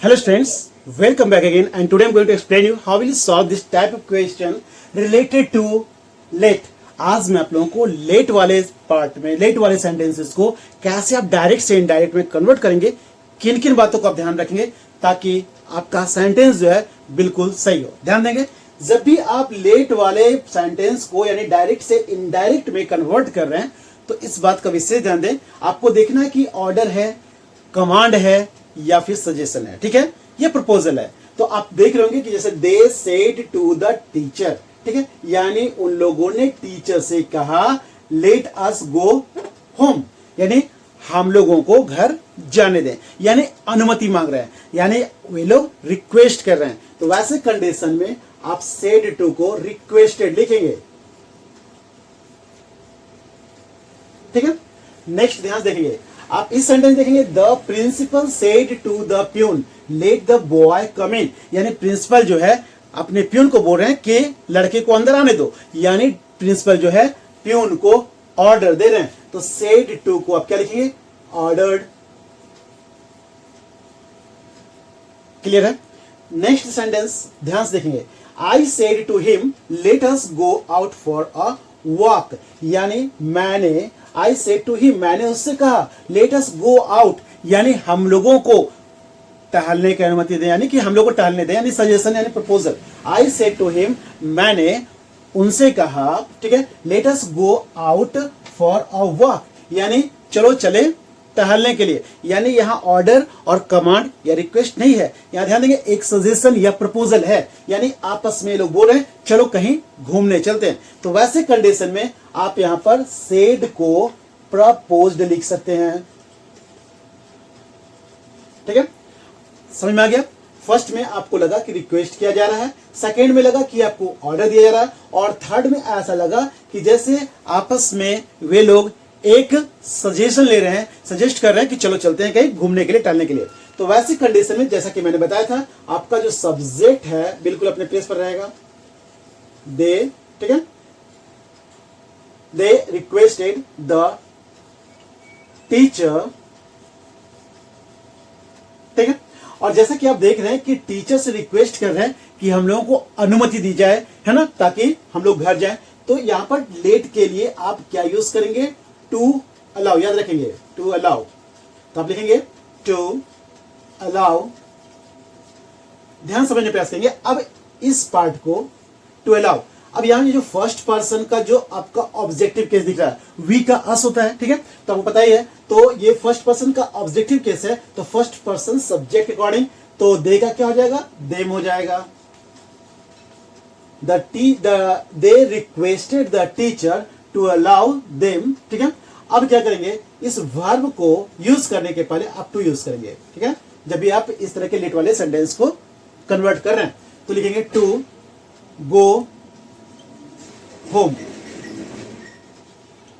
Hello students, welcome back again, and today I am going to explain you how will you solve this type of question related to let। आज मैं आप लोगों को late वाले part में late वाले sentences को कैसे आप डायरेक्ट से इनडायरेक्ट में कन्वर्ट करेंगे, किन किन बातों को आप ध्यान रखेंगे ताकि आपका सेंटेंस जो है बिल्कुल सही हो। ध्यान देंगे, जब भी आप लेट वाले सेंटेंस को यानी डायरेक्ट से इनडायरेक्ट में कन्वर्ट कर रहे हैं तो इस बात का विशेष ध्यान दें। आपको देखना है कि ऑर्डर है, कमांड है या फिर सजेशन है। ठीक है, ये प्रपोजल है। तो आप देख रहे होंगे कि जैसे they said to the teacher, ठीक है, यानी उन लोगों ने टीचर से कहा लेट अस गो होम, यानी हम लोगों को घर जाने दें, यानी अनुमति मांग रहे हैं, यानी वे लोग रिक्वेस्ट कर रहे हैं। तो वैसे कंडीशन में आप सेड टू को रिक्वेस्टेड लिखेंगे। ठीक है, नेक्स्ट ध्यान से देखेंगे, आप इस सेंटेंस देखेंगे the principal said to the peon let the boy come in, यानी प्रिंसिपल जो है अपने प्यून को बोल रहे हैं कि लड़के को अंदर आने दो, यानी प्रिंसिपल जो है प्यून को ऑर्डर दे रहे हैं। तो सेड टू को आप क्या लिखेंगे, ऑर्डर्ड। क्लियर है। नेक्स्ट सेंटेंस ध्यान से देखेंगे, I said to him let us go out for a walk, यानी मैंने आई सेड टू हिम, मैंने उससे कहा लेट अस गो आउट, यानी हम लोगों को टहलने की अनुमति दें, यानी कि हम लोग को टहलने दें, यानी सजेशन यानी proposal. I said to him, मैंने उनसे कहा, ठीक है, let us go out for a walk, यानी चलो चले टहलने के लिए, यानी यहां ऑर्डर और कमांड या रिक्वेस्ट नहीं है। यहां ध्यान देंगे एक सजेशन या प्रपोजल है, यानी आपस में लोग बोल रहे हैं चलो कहीं घूमने चलते हैं। तो वैसे कंडीशन में आप यहां पर सेड को प्रपोज्ड लिख सकते हैं। ठीक है, समझ में आ गया। फर्स्ट में आपको लगा कि रिक्वेस्ट किया जा रहा है, सेकेंड में लगा कि आपको ऑर्डर दिया जा रहा है, और थर्ड में ऐसा लगा कि जैसे आपस में वे लोग एक सजेशन ले रहे हैं, सजेस्ट कर रहे हैं कि चलो चलते हैं कहीं घूमने के लिए, टहलने के लिए। तो वैसी कंडीशन में जैसा कि मैंने बताया था, आपका जो सब्जेक्ट है बिल्कुल अपने प्लेस पर रहेगा, दे। ठीक है, दे रिक्वेस्टेड द टीचर। ठीक है, और जैसा कि आप देख रहे हैं कि टीचर से रिक्वेस्ट कर रहे हैं कि हम लोगों को अनुमति दी जाए, है ना, ताकि हम लोग घर जाएं। तो यहां पर लेट के लिए आप क्या यूज करेंगे, टू अलाउ, याद रखेंगे टू अलाउ। तो आप लिखेंगे टू अलाउ। ध्यान समझने प्रयास करेंगे। अब इस पार्ट को टू अलाउ, अब यहां ये जो फर्स्ट पर्सन का जो आपका ऑब्जेक्टिव केस दिख रहा है, वी का अस होता है। ठीक है, तो आपको पता ही है। तो ये फर्स्ट पर्सन का ऑब्जेक्टिव केस है, तो फर्स्ट पर्सन सब्जेक्ट अकॉर्डिंग, तो दे का क्या हो जाएगा, देम हो जाएगा। They requested the teacher to allow them. ठीक है, अब क्या करेंगे, इस वर्ब को यूज करने के पहले आप टू यूज करेंगे। ठीक है, जब भी आप इस तरह के लेट वाले सेंटेंस को कन्वर्ट कर रहे हैं तो लिखेंगे टू गो होम।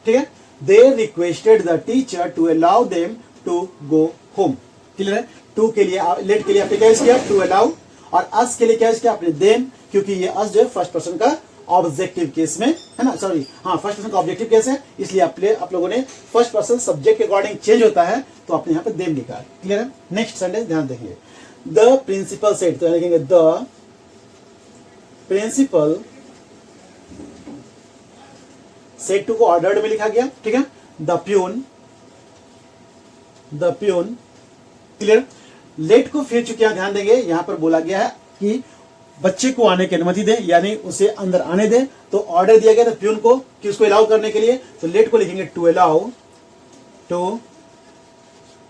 ठीक है, they requested the teacher to allow them to go home. Clear है। टू के लिए लेट के लिए आपने क्या यूज किया, टू अलाउ, और अस के लिए क्या यूज किया आपने, देम, क्योंकि ये अस जो है फर्स्ट पर्सन का ऑब्जेक्टिव केस में है ना, सॉरी हाँ फर्स्ट पर्सन का ऑब्जेक्टिव केस है, इसलिए आप लोगों ने फर्स्ट पर्सन सब्जेक्ट के अकॉर्डिंग चेंज होता है, तो आपने यहां पर देम लिखा। क्लियर है। नेक्स्ट सेंटेंस ध्यान देखिए, द प्रिंसिपल सेड, तो लिखेंगे द प्रिंसिपल सेड टू को ऑर्डर्ड में लिखा गया। ठीक है, the peon, the peon. Clear. Let को फिर चुके ध्यान देंगे, यहां पर बोला गया है कि बच्चे को आने की अनुमति दे, यानी उसे अंदर आने दे। तो ऑर्डर दिया गया था प्यून को कि उसको अलाउ करने के लिए, तो लेट को लिखेंगे to allow, to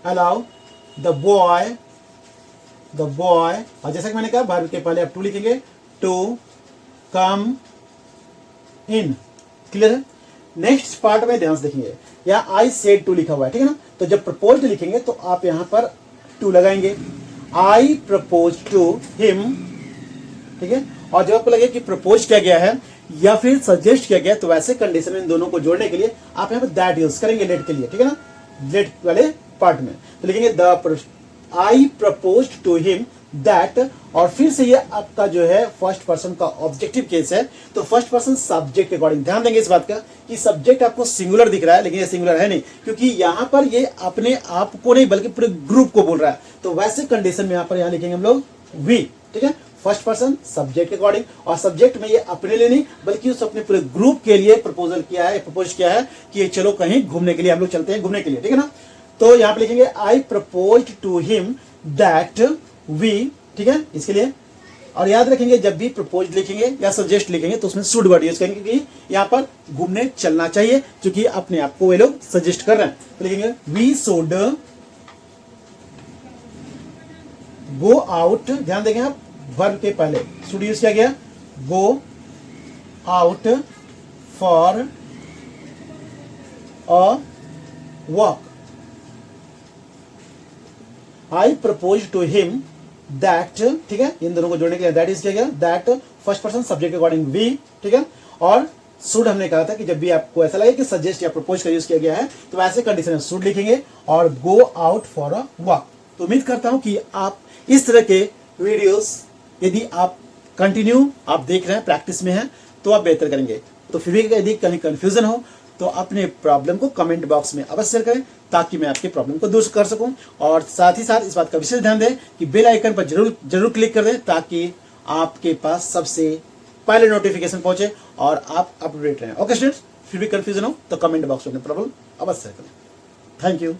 allow the boy, the boy, और जैसा कि मैंने कहा वर्ब के पहले आप टू लिखेंगे, टू कम इन। क्लियर है। नेक्स्ट पार्ट में ध्यान से देखेंगे, यहाँ आई सेड टू लिखा हुआ है, ठीक है ना, तो जब प्रपोज्ड लिखेंगे तो आप यहां पर टू लगाएंगे, आई प्रपोज टू हिम। ठीक है, और जब आपको लगे कि प्रपोज किया गया है या फिर सजेस्ट किया गया, तो वैसे कंडीशन में इन दोनों को जोड़ने के लिए आप यहां पर दैट यूज करेंगे लेट के लिए। ठीक है ना, लेट वाले पार्ट में तो लिखेंगे the I propose to him that, और फिर से ये आपका जो है फर्स्ट पर्सन का ऑब्जेक्टिव केस है, तो फर्स्ट पर्सन सब्जेक्ट के अकॉर्डिंग ध्यान देंगे इस बात का कि सब्जेक्ट आपको सिंगुलर दिख रहा है, लेकिन ये सिंगुलर है नहीं, क्योंकि यहाँ पर ये अपने आप को नहीं बल्कि पूरे ग्रुप को बोल रहा है। तो वैसे कंडीशन में यहाँ पर यहाँ लिखेंगे हम लोग वी, ठीक है, फर्स्ट पर्सन सब्जेक्ट के अकॉर्डिंग, और सब्जेक्ट में ये अपने लिए नहीं बल्कि उस अपने पूरे ग्रुप के लिए प्रपोज किया है कि चलो कहीं घूमने के लिए हम लोग चलते हैं घूमने के लिए, ठीक है ना। तो यहाँ पे लिखेंगे I propose to him that we, ठीक है, इसके लिए। और याद रखेंगे जब भी प्रपोज लिखेंगे या सजेस्ट लिखेंगे तो उसमें शुड वर्ड यूज करेंगे कि यहाँ पर घूमने चलना चाहिए, क्योंकि अपने आप को वे लोग सजेस्ट कर रहे हैं। तो लिखेंगे वी शुड गो आउट, ध्यान देंगे आप वर्ब के पहले शुड यूज किया गया, go out for a walk. I propose to him that, ठीक है, इन दोनों को जोड़ने के लिए दैट इज किया गया, दैट फर्स्ट पर्सन सब्जेक्ट के अकॉर्डिंग वी, ठीक है। और शुड हमने कहा था कि जब भी आपको ऐसा लगे कि सजेस्ट या प्रपोज का यूज किया गया है तो वैसे कंडीशन में शुड लिखेंगे और गो आउट फॉर अ वॉक। तो उम्मीद करता हूं कि आप इस तरह के वीडियोस यदि आप कंटिन्यू आप देख रहे हैं, प्रैक्टिस में हैं, तो आप बेहतर करेंगे। तो फिर भी यदि कहीं कंफ्यूजन हो तो अपने प्रॉब्लम को कमेंट बॉक्स में अवश्य शेयर करें ताकि मैं आपके प्रॉब्लम को दूर कर सकूं। और साथ ही साथ इस बात का विशेष ध्यान दें कि बेल आइकन पर जरूर क्लिक कर दें ताकि आपके पास सबसे पहले नोटिफिकेशन पहुंचे और आप अपडेट रहें। ओके स्टूडेंट्स, फिर भी कंफ्यूजन हो तो कमेंट बॉक्स में अपने प्रॉब्लम अवश्य शेयर करें। Thank you.